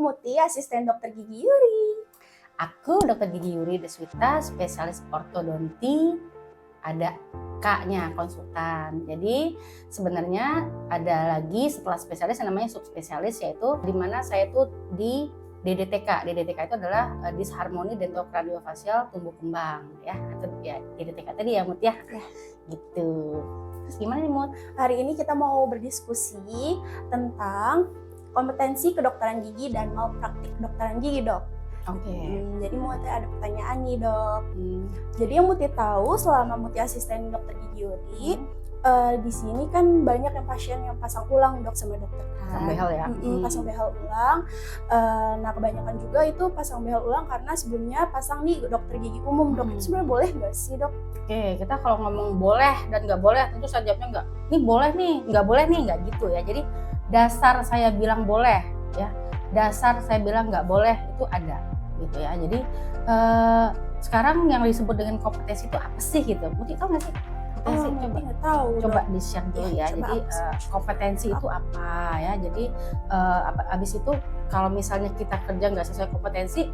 Muti, asisten dokter gigi Yuri. Aku Dokter Gigi Yuri Deswita, spesialis ortodonti, ada K-nya konsultan. Jadi sebenarnya ada lagi setelah spesialis yang namanya subspesialis, yaitu di mana saya itu di DDTK. DDTK itu adalah disharmoni dentokraniofacial tumbuh kembang ya, atau ya DDTK tadi ya Mut ya. Gitu. Terus gimana nih Mut? Hari ini kita mau berdiskusi tentang kompetensi kedokteran gigi dan malpraktik kedokteran gigi, Dok. Oke. Jadi Muti ada pertanyaan nih, Dok. Jadi yang Muti tahu selama Muti asisten dokter gigi Yuri, di sini kan banyak yang pasien yang pasang ulang, Dok, sama dokter kan. Pasang behel ya. Pasang behel ulang. Nah, kebanyakan juga itu pasang behel ulang karena sebelumnya pasang nih dokter gigi umum, Dok. Itu sebenarnya boleh nggak sih, Dok? Oke, kita kalau ngomong boleh dan nggak boleh, tentu saja jawabnya nggak. Ini boleh nih, nggak boleh nih, nggak gitu ya. Jadi dasar saya bilang boleh ya, dasar saya bilang nggak boleh itu ada gitu ya. Jadi sekarang yang disebut dengan kompetensi itu apa sih gitu? Mungkin tahu nggak sih? Coba di-share dulu ya. Jadi kompetensi itu apa ya? Jadi abis itu kalau misalnya kita kerja nggak sesuai kompetensi,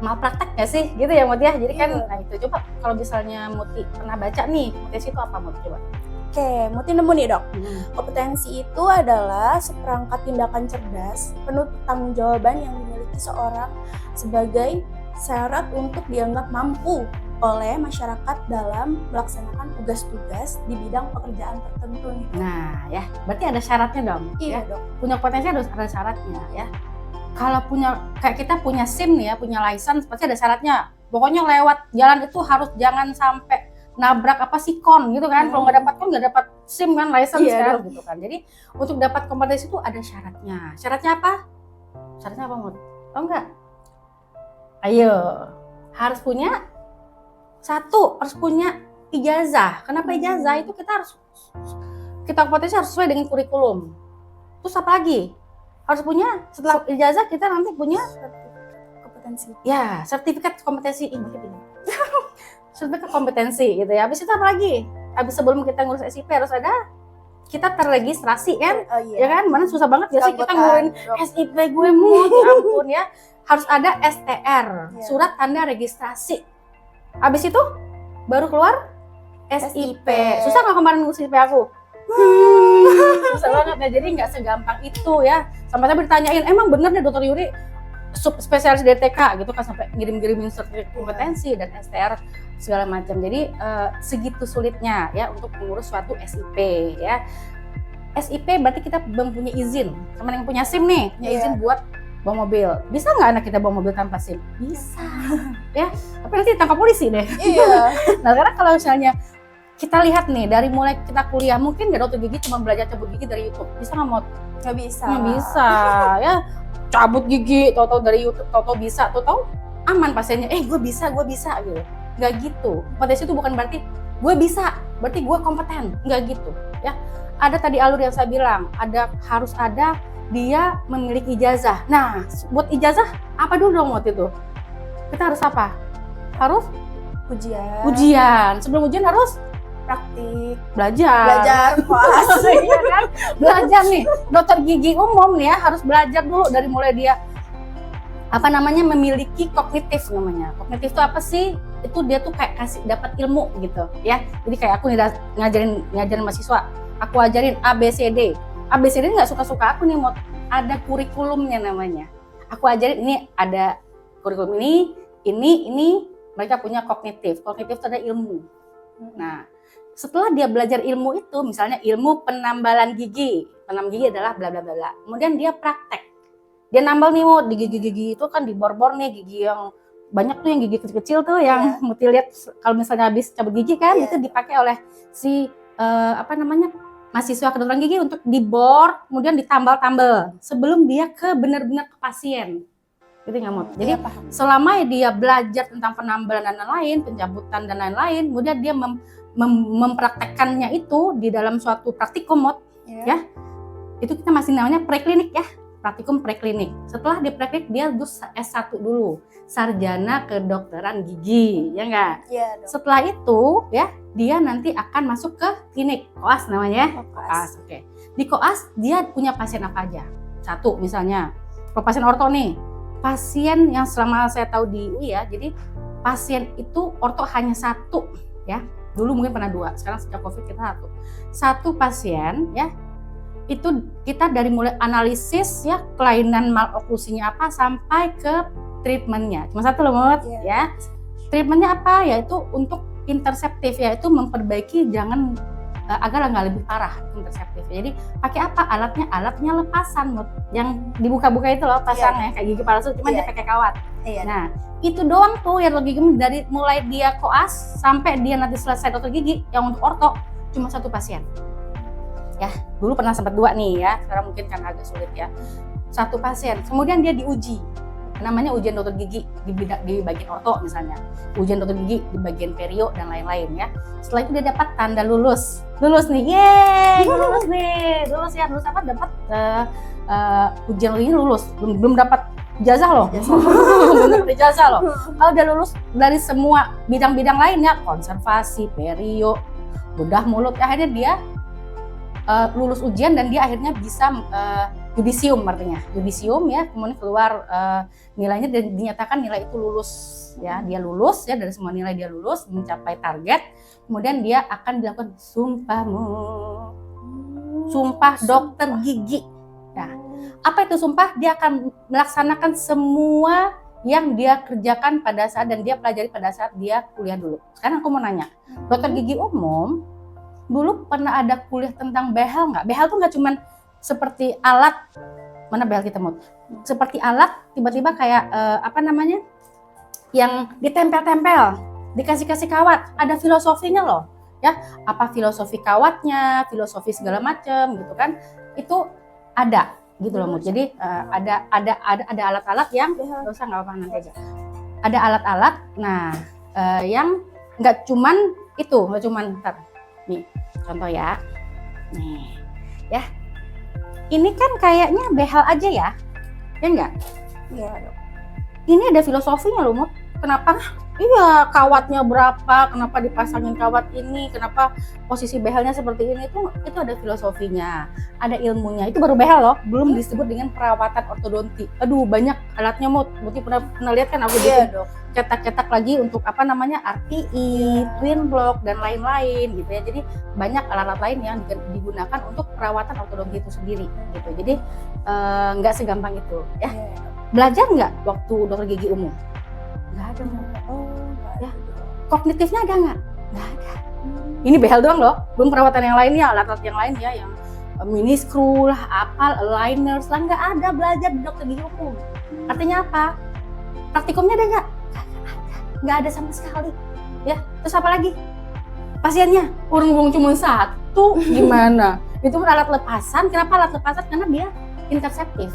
malpraktek nggak sih gitu ya Mut ya? Jadi kan nah itu coba kalau misalnya Muti pernah baca nih kompetensi itu apa Mut, coba. Oke, Muti nemu nih, Dok. Kompetensi itu adalah seperangkat tindakan cerdas penuh pertanggungjawaban yang dimiliki seorang sebagai syarat untuk dianggap mampu oleh masyarakat dalam melaksanakan tugas-tugas di bidang pekerjaan tertentu. Nah ya, berarti ada syaratnya dong. Iya, ya? Dok. Punya potensi harus ada syaratnya ya. Kalau kayak kita punya SIM nih ya, punya license, pasti ada syaratnya. Pokoknya lewat jalan itu harus jangan sampai nabrak kon gitu kan. Kalau nggak dapat kon nggak dapat SIM kan, license kan gitu kan. Jadi untuk dapat kompetensi itu ada syaratnya. Syaratnya apa? Syaratnya apa Mut? Oh enggak? Ayo, harus punya ijazah. Kenapa ijazah? Itu kita kompetensi harus sesuai dengan kurikulum. Terus apa lagi? Harus punya, setelah ijazah kita nanti punya kompetensi. Ya, sertifikat kompetensi ini. Sertifikat kompetensi gitu ya. Habis itu apa lagi? Habis sebelum kita ngurus SIP harus ada kita terregistrasi kan? Ya kan? Mana susah banget ya sih kita ngurusin SIP gue Mut, ya ampun ya. Harus ada STR, surat tanda registrasi. Habis itu baru keluar SIP. Susah nggak kemarin ngurus SIP aku? Susah banget ya. Jadi nggak segampang itu ya. Sampai ditanyain, emang bener nih Dokter Yuri subspesialis DTK gitu kan, sampai ngirim-ngirimin sertifikat kompetensi dan STR segala macam. Jadi segitu sulitnya ya untuk mengurus suatu SIP ya. SIP berarti kita mempunyai izin. Sama yang punya SIM nih, punya izin buat bawa mobil. Bisa nggak anak kita bawa mobil tanpa SIM? Bisa. Ya, tapi nanti ditangkap polisi deh. Iya. Nah, karena kalau misalnya kita lihat nih dari mulai kita kuliah, mungkin nggak dokter gigi cuma belajar cabut gigi dari YouTube. Bisa nggak Mot? Nggak bisa. Nggak bisa ya. Cabut gigi, tahu-tahu dari YouTube, tahu-tahu bisa, tahu-tahu aman pasiennya. Gue bisa gitu. Nggak gitu. Kompetensi itu bukan berarti gue bisa, berarti gue kompeten. Nggak gitu. Ya. Ada tadi alur yang saya bilang, harus ada dia memiliki ijazah. Nah, buat ijazah apa dulu dong waktu itu? Kita harus apa? Harus ujian. Sebelum ujian harus praktik, belajar pas. Iya kan? Belajar nih. Dokter gigi umum nih ya harus belajar dulu dari mulai dia memiliki kognitif namanya. Kognitif itu apa sih? Itu dia tuh kayak dapat ilmu gitu ya. Jadi kayak aku nih ngajarin mahasiswa, aku ajarin ABCD. ABCD nggak suka-suka aku nih, mau ada kurikulumnya namanya. Aku ajarin ini ada kurikulum ini mereka punya kognitif. Kognitif itu ada ilmu. Nah, setelah dia belajar ilmu itu, misalnya ilmu penambalan gigi. Penambal gigi adalah bla bla bla. Kemudian dia praktek. Dia nambal nih di gigi-gigi itu kan dibor-bor nih gigi yang banyak tuh yang gigi kecil-kecil tuh yang Muti lihat kalau misalnya habis cabut gigi kan itu dipakai oleh si mahasiswa kedokteran gigi untuk dibor, kemudian ditambal-tambal sebelum dia benar-benar ke pasien. Gitu nggak Mot? Jadi selama dia belajar tentang penambalan dan lain-lain, pencabutan dan lain-lain, kemudian dia mempraktekkannya itu di dalam suatu praktikum Mot, ya. Itu kita masih namanya preklinik ya, praktikum preklinik. Setelah di preklinik dia S1 dulu, sarjana kedokteran gigi, ya nggak? Iya. Setelah itu ya dia nanti akan masuk ke klinik, koas namanya. Koas. Oke. Di koas dia punya pasien apa aja? Satu misalnya Kalau pasien orto nih, pasien yang selama saya tahu di UI ya, jadi pasien itu orto hanya satu ya. Dulu mungkin pernah 2, sekarang sejak COVID kita satu pasien ya. Itu kita dari mulai analisis ya kelainan maloklusinya apa sampai ke treatmentnya. Cuma satu loh Mut ya. Treatmentnya apa? Yaitu untuk interseptif, yaitu memperbaiki jangan agar nggak lebih parah interseptif. Jadi pakai apa alatnya? Alatnya lepasan Mut. Yang dibuka-buka itu loh pasangnya kayak gigi palsu, cuma dia pakai kawat. Nah itu doang tuh yang gigi dari mulai dia koas sampai dia nanti selesai dokter gigi yang untuk orto cuma satu pasien. Ya, dulu pernah sempat 2 nih ya, sekarang mungkin kan agak sulit ya. Satu pasien, kemudian dia diuji, namanya ujian dokter gigi di bagian orto misalnya, ujian dokter gigi di bagian perio dan lain-lain ya. Setelah itu dia dapat tanda lulus nih, yeay, lulus apa? Dapat ujian ini lulus, belum dapat ijazah loh, belum dapat ijazah loh. Kalau udah lulus dari semua bidang-bidang lainnya, konservasi, perio, bedah mulut, akhirnya dia lulus ujian dan dia akhirnya bisa yudisium, artinya yudisium ya, kemudian keluar nilainya dan dinyatakan nilai itu lulus ya, dia lulus ya, dari semua nilai dia lulus mencapai target, kemudian dia akan dilakukan sumpah dokter gigi. Nah, apa itu sumpah? Dia akan melaksanakan semua yang dia kerjakan pada saat dan dia pelajari pada saat dia kuliah dulu. Sekarang aku mau nanya, dokter gigi umum dulu pernah ada kuliah tentang behel nggak? Behel tuh nggak cuman seperti alat, mana behel kita mau? Seperti alat tiba-tiba kayak yang ditempel-tempel, dikasih kawat, ada filosofinya loh, ya. Apa filosofi kawatnya, filosofi segala macem gitu kan? Itu ada gitu loh Mut. Jadi ada alat-alat yang nggak usah, nggak apa-apa nanti aja. Ada alat-alat, nah yang nggak cuman itu, nggak cuman nih contoh ya, nih ya, ini kan kayaknya behel aja ya enggak? Iya. Ini ada filosofinya loh Mut. Kenapa? Iya, kawatnya berapa? Kenapa dipasangin kawat ini? Kenapa posisi behelnya seperti ini? Itu ada filosofinya, ada ilmunya. Itu baru behel loh, belum disebut dengan perawatan ortodonti. Aduh, banyak alatnya Mut. Mut pernah lihat kan aku cetak-cetak lagi untuk RTI, twin block dan lain-lain gitu ya. Jadi banyak alat-alat lain yang digunakan untuk perawatan ortodonti itu sendiri gitu. Jadi nggak segampang itu ya. Belajar nggak waktu dokter gigi umum? Nggak ada. Ya. Kognitifnya ada nggak? Nggak ada. Ini behel doang loh, belum perawatan yang lainnya, alat-alat yang lain ya, yang mini screw lah, aligners lah, nggak ada belajar di dokter gigi umum. Artinya apa? Praktikumnya ada nggak? Nggak ada sama sekali. Ya, terus apa lagi? Pasiennya urung cuma satu, gimana? Itu pun alat lepasan. Kenapa alat lepasan? Karena dia interseptif.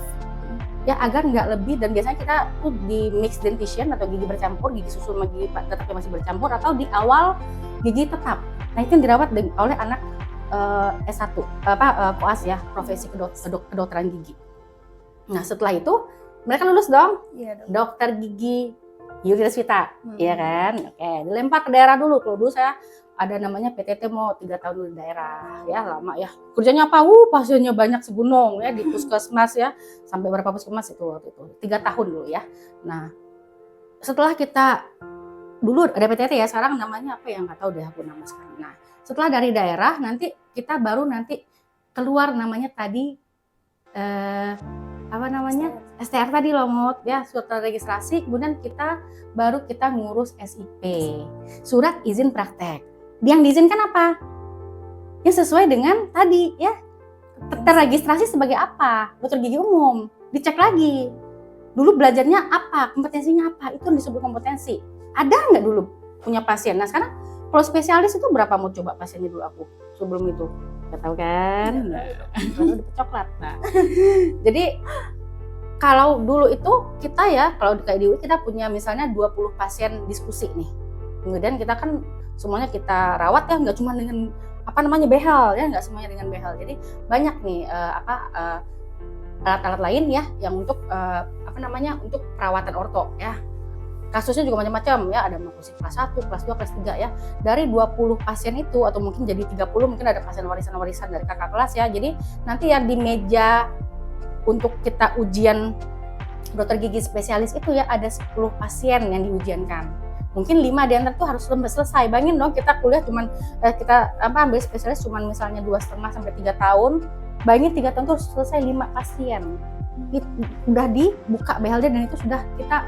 Ya, agar nggak lebih, dan biasanya kita tuh di mixed dentition atau gigi bercampur, gigi susu sama gigi tetap yang masih bercampur, atau di awal gigi tetap. Nah, itu yang dirawat oleh anak S1 koas ya, profesi kedokteran gigi. Nah, setelah itu mereka lulus dong, dokter gigi Yudhistira, ya kan? Oke, dilempar ke daerah dulu. Kalau dulu saya ada namanya PTT mau 3 tahun dulu di daerah, ya lama ya. Kerjanya apa? Pasiennya banyak segunung ya di puskesmas ya, sampai berapa puskesmas itu waktu itu? 3 tahun dulu ya. Nah, setelah kita dulu ada PTT ya, sekarang namanya apa ya nggak tahu deh aku nama sekarang. Nah, setelah dari daerah nanti kita baru nanti keluar namanya tadi STR tadi loh Mut ya, surat registrasi, kemudian kita ngurus SIP, surat izin praktek. Yang diizinkan apa? Yang sesuai dengan tadi ya, terregistrasi sebagai apa? Dokter gigi umum. Dicek lagi. Dulu belajarnya apa? Kompetensinya apa? Itu disebut kompetensi. Ada nggak dulu punya pasien? Nah sekarang kalau spesialis itu berapa mau coba pasiennya dulu aku sebelum itu? Nggak tahu kan? Udah coklat. Nah, jadi kalau dulu itu kita ya, kalau kayak di UI kita punya misalnya 20 pasien diskusi nih. Kemudian kita kan semuanya kita rawat ya, nggak cuma dengan behel ya, nggak semuanya dengan behel. Jadi banyak nih alat-alat lain ya yang untuk untuk perawatan orto ya. Kasusnya juga macam-macam ya, ada maklusi kelas 1, kelas 2, kelas 3 ya. Dari 20 pasien itu atau mungkin jadi 30, mungkin ada pasien warisan-warisan dari kakak kelas ya. Jadi nanti yang di meja untuk kita ujian dokter gigi spesialis itu ya ada 10 pasien yang diujiankan. Mungkin 5 di antara itu harus selesai. Bayangin dong kita kuliah cuman ambil spesialis cuman misalnya 2,5 sampai 3 tahun. Bayangin 3 tahun itu harus selesai 5 pasien. Udah dibuka BHLD dan itu sudah kita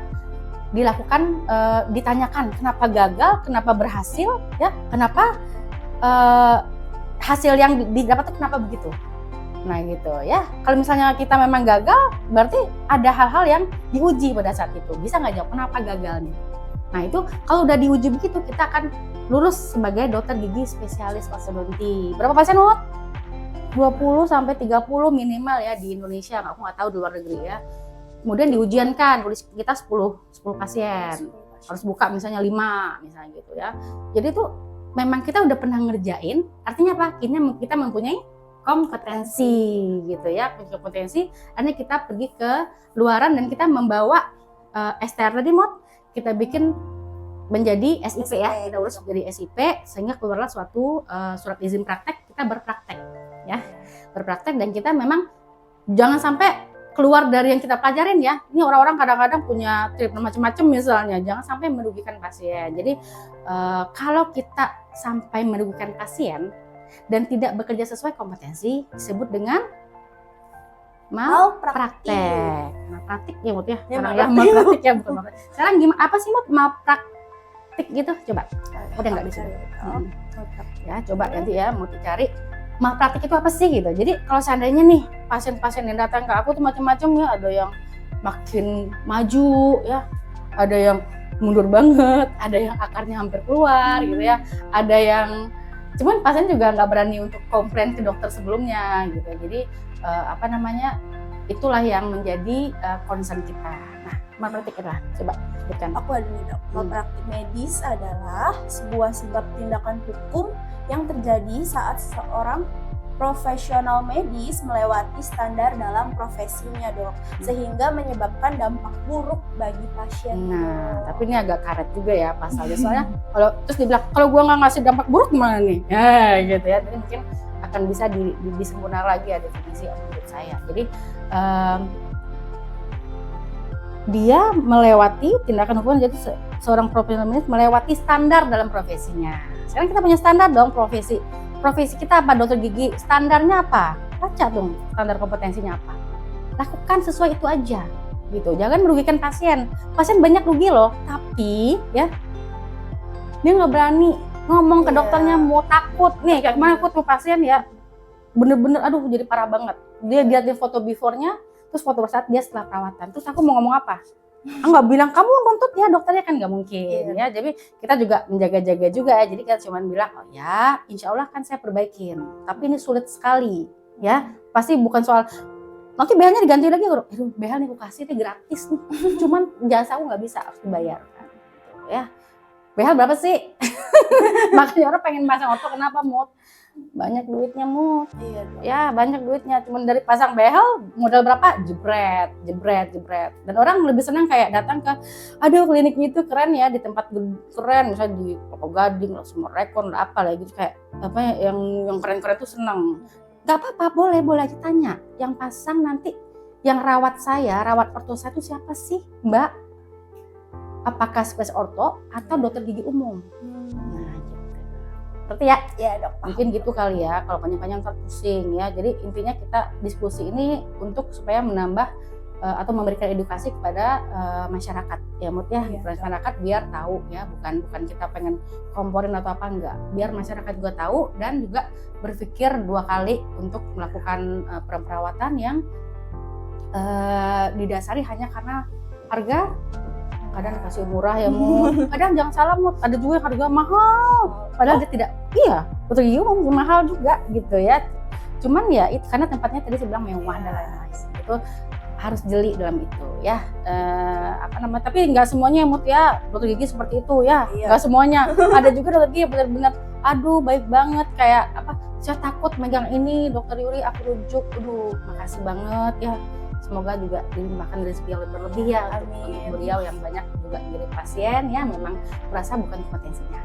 dilakukan, ditanyakan kenapa gagal, kenapa berhasil, ya, kenapa hasil yang didapat itu kenapa begitu. Nah gitu ya, kalau misalnya kita memang gagal, berarti ada hal-hal yang diuji pada saat itu. Bisa nggak jawab kenapa gagalnya? Nah itu kalau udah diuji begitu, kita akan lulus sebagai dokter gigi spesialis ortodonti. Berapa pasien, Mut? 20 sampai 30 minimal ya di Indonesia, aku nggak tahu di luar negeri ya. Kemudian diujiankan, kita 10 pasien. Harus buka misalnya 5 misalnya gitu ya. Jadi tuh memang kita udah pernah ngerjain, artinya apa? Kita mempunyai kompetensi gitu ya, kompetensi. Artinya kita pergi ke luaran dan kita membawa STR tadi, Mot, kita bikin menjadi SIP ya, kita urus jadi SIP sehingga keluarlah suatu surat izin praktek, kita berpraktek ya, berpraktek. Dan kita memang jangan sampai keluar dari yang kita pelajarin ya. Ini orang-orang kadang-kadang punya trip macam-macam misalnya, jangan sampai merugikan pasien. Jadi kalau kita sampai merugikan pasien dan tidak bekerja sesuai kompetensi, disebut dengan malpraktek. Malpraktik ya, Mut ya. Sekarang ya malpraktik ya, bukan malpraktik. Sekarang gimana, apa sih, Mut, malpraktik gitu? Coba. Udah nggak bisa. Ya, coba nanti ya mau dicari malpraktik itu apa sih gitu. Jadi kalau seandainya nih pasien-pasien yang datang ke aku tuh macam-macam ya, ada yang makin maju ya, ada yang mundur banget, ada yang akarnya hampir keluar gitu ya, ada yang cuman pasien juga nggak berani untuk komplain ke dokter sebelumnya gitu. Jadi itulah yang menjadi concern kita. Nah, malpraktik adalah, coba sebutkan. Aku ada nih, Dok. Malpraktik medis adalah sebuah sebab tindakan hukum yang terjadi saat seorang profesional medis melewati standar dalam profesinya, Dok, sehingga menyebabkan dampak buruk bagi pasien. Nah, tapi ini agak karet juga ya pasalnya, soalnya kalau terus dibilang kalau gua nggak ngasih dampak buruk gimana nih? Ya gitu ya. Jadi mungkin akan bisa disempurnakan lagi ya definisi menurut saya. Jadi dia melewati tindakan hukum, jadi seorang profesional medis melewati standar dalam profesinya. Sekarang kita punya standar dong profesi kita apa, dokter gigi, standarnya apa? Baca dong standar kompetensinya apa. Lakukan sesuai itu aja gitu. Jangan merugikan pasien. Pasien banyak rugi loh, tapi ya dia nggak berani ngomong ke dokternya, mau takut nih. Kayak kemarin aku tuh pasien ya, bener-bener aduh jadi parah banget. Dia lihat foto before-nya, terus foto saat dia setelah perawatan. Terus aku mau ngomong apa? Nggak bilang kamu nuntut ya dokternya, kan nggak mungkin ya. Jadi kita juga menjaga-jaga juga ya. Jadi kita cuma bilang, oh ya insya Allah kan saya perbaikin, tapi ini sulit sekali ya. Pasti bukan soal nanti BH-nya diganti lagi, aduh BH nih aku kasih nih gratis nih, cuman jasa aku nggak bisa, harus dibayar kan ya. BH berapa sih? Makanya orang pengen pasang orto, kenapa, Mut? Banyak duitnya, Mut. Iya, ya banyak duitnya, cuman dari pasang behel modal berapa, jebret. Dan orang lebih senang kayak datang ke, aduh klinik itu keren ya, di tempat keren, misalnya di Pokok Gading lah, semua rekon lah, apa lah gitu, kayak apa yang keren-keren tuh seneng. Gak apa-apa, boleh aja tanya. Yang pasang nanti, yang rawat orto saya itu siapa sih, Mbak? Apakah spesialis orto atau dokter gigi umum? Nah, gitu. Ngerti ya? Iya, Dok. Mungkin gitu kali ya, kalau panjang-panjang ntar pusing ya. Jadi intinya kita diskusi ini untuk supaya menambah atau memberikan edukasi kepada masyarakat ya, Mut ya. Masyarakat biar tahu ya, bukan kita pengen komporin atau apa, enggak. Biar masyarakat juga tahu dan juga berpikir 2 kali untuk melakukan perawatan yang didasari hanya karena harga. Kadang dikasih murah ya, Mut. Kadang jangan salah, Mut, ada juga yang harga mahal padahal dia tidak, dokter gigi umum mahal juga gitu ya. Cuman ya itu karena tempatnya tadi saya bilang mewah dan lain-lain, itu harus jeli dalam itu ya. Tapi nggak semuanya, Mut ya, dokter gigi seperti itu ya, nggak semuanya. Ada juga dokter gigi yang benar-benar aduh baik banget, kayak apa, saya takut megang ini dokter Yuri, aku rujuk, aduh makasih banget ya. Semoga juga dilimpahkan rezeki yang berlebih ya. Amin. Beliau yang banyak juga menjadi pasien ya, memang merasa bukan kompetensinya.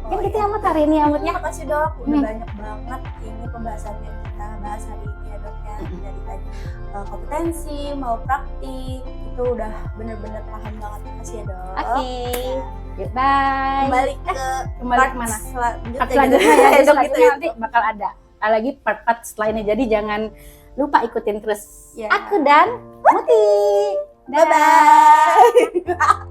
Kan gitu ya Mut, hari ini ya Mut ya. Makasih dok, udah banyak banget ini pembahasan yang kita bahas hari ini ya dok ya. Dari tadi kompetensi mau praktik itu udah bener-bener paham banget. Makasih ya dok. Oke. Goodbye. Kembali ke Kembali part kemana? selanjutnya Part selanjutnya ya, Dok, selanjutnya gitu ya. nanti bakal ada lagi part-part lainnya. Jadi jangan lupa ikutin terus Ya. aku dan Muti. Bye bye.